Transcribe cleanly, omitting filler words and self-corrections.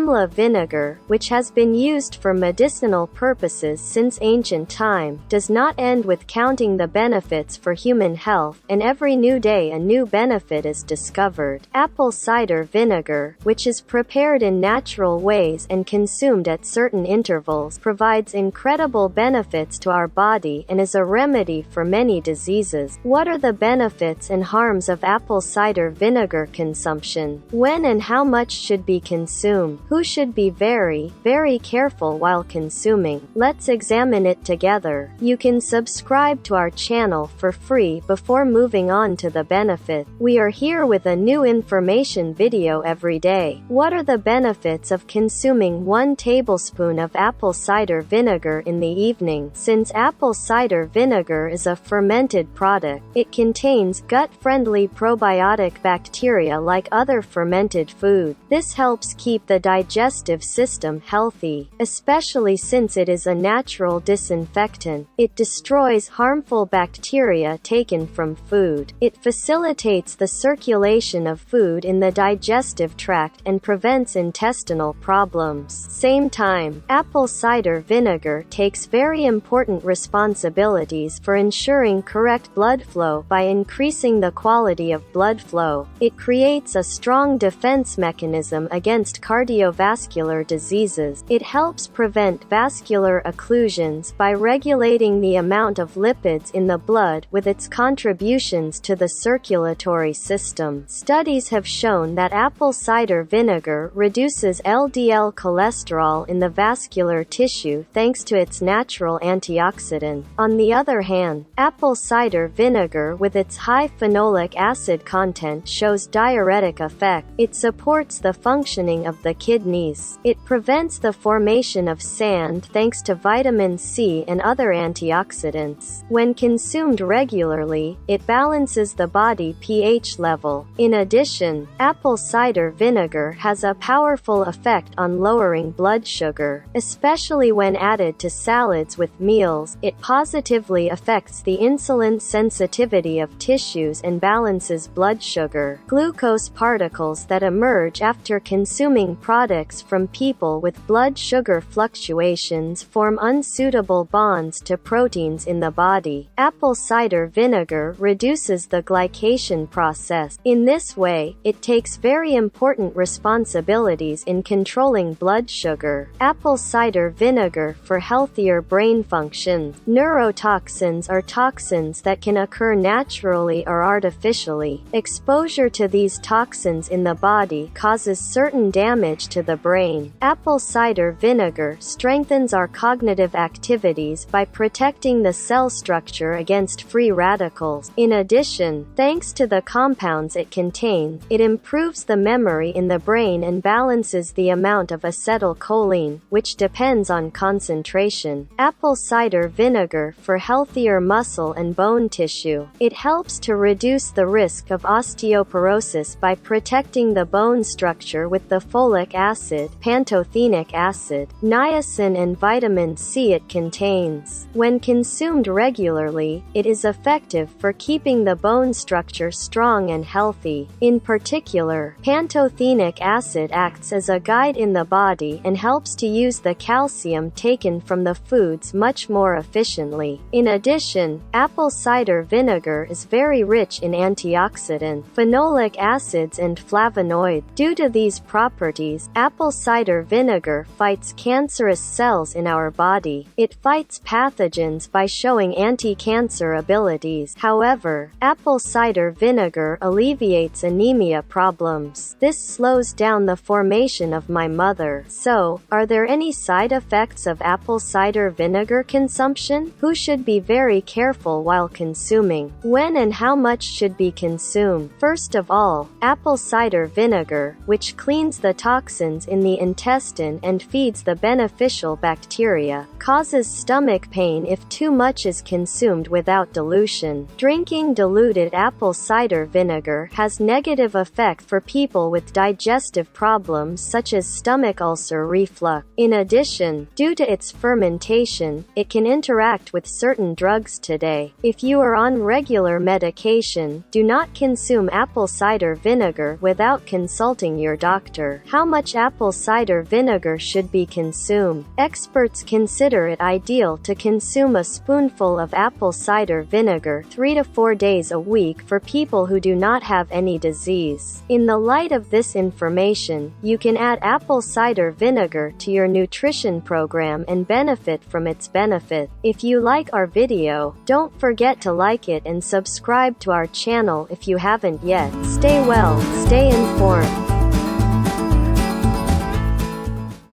Simla vinegar, which has been used for medicinal purposes since ancient time, does not end with counting the benefits for human health, and every new day a new benefit is discovered. Apple cider vinegar, which is prepared in natural ways and consumed at certain intervals, provides incredible benefits to our body and is a remedy for many diseases. What are the benefits and harms of apple cider vinegar consumption? When and how much should be consumed? Who should be very, very careful while consuming? Let's examine it together. You can subscribe to our channel for free before moving on to the benefit. We are here with a new information video every day. What are the benefits of consuming 1 tablespoon of apple cider vinegar in the evening? Since apple cider vinegar is a fermented product, it contains gut-friendly probiotic bacteria like other fermented food. This helps keep the digestive system healthy, especially since it is a natural disinfectant. It destroys harmful bacteria taken from food. It facilitates the circulation of food in the digestive tract and prevents intestinal problems. Same time, apple cider vinegar takes very important responsibilities for ensuring correct blood flow by increasing the quality of blood flow. It creates a strong defense mechanism against cardiovascular diseases. It helps prevent vascular occlusions by regulating the amount of lipids in the blood with its contributions to the circulatory system. Studies have shown that apple cider vinegar reduces LDL cholesterol in the vascular tissue thanks to its natural antioxidant. On the other hand, apple cider vinegar with its high phenolic acid content shows diuretic effect. It supports the functioning of the kidneys. It prevents the formation of sand thanks to vitamin C and other antioxidants. When consumed regularly, it balances the body pH level. In addition, apple cider vinegar has a powerful effect on lowering blood sugar, especially when added to salads with meals. It positively affects the insulin sensitivity of tissues and balances blood sugar. Glucose particles that emerge after consuming products from people with blood sugar fluctuations form unsuitable bonds to proteins in the body. Apple cider vinegar reduces the glycation process. In this way, it takes very important responsibilities in controlling blood sugar. Apple cider vinegar for healthier brain function. Neurotoxins are toxins that can occur naturally or artificially. Exposure to these toxins in the body causes certain damage to the brain. Apple cider vinegar strengthens our cognitive activities by protecting the cell structure against free radicals. In addition, thanks to the compounds it contains, it improves the memory in the brain and balances the amount of acetylcholine, which depends on concentration. Apple cider vinegar for healthier muscle and bone tissue. It helps to reduce the risk of osteoporosis by protecting the bone structure with the folic acid, pantothenic acid, niacin and vitamin C it contains. When consumed regularly, it is effective for keeping the bone structure strong and healthy. In particular, pantothenic acid acts as a guide in the body and helps to use the calcium taken from the foods much more efficiently. In addition, apple cider vinegar is very rich in antioxidant, phenolic acids and flavonoids. Due to these properties, apple cider vinegar fights cancerous cells in our body. It fights pathogens by showing anti-cancer abilities. However, apple cider vinegar alleviates anemia problems. This slows down the formation of my mother. So, are there any side effects of apple cider vinegar consumption? Who should be very careful while consuming? When and how much should be consumed? First of all, apple cider vinegar, which cleans the toxins in the intestine and feeds the beneficial bacteria, causes stomach pain if too much is consumed without dilution. Drinking diluted apple cider vinegar has negative effect for people with digestive problems such as stomach ulcer reflux. In addition, due to its fermentation, it can interact with certain drugs today. If you are on regular medication, do not consume apple cider vinegar without consulting your doctor. How much much apple cider vinegar should be consumed. Experts consider it ideal to consume a spoonful of apple cider vinegar 3 to 4 days a week for people who do not have any disease. In the light of this information, you can add apple cider vinegar to your nutrition program and benefit from its benefit. If you like our video, don't forget to like it and subscribe to our channel if you haven't yet. Stay well, stay informed.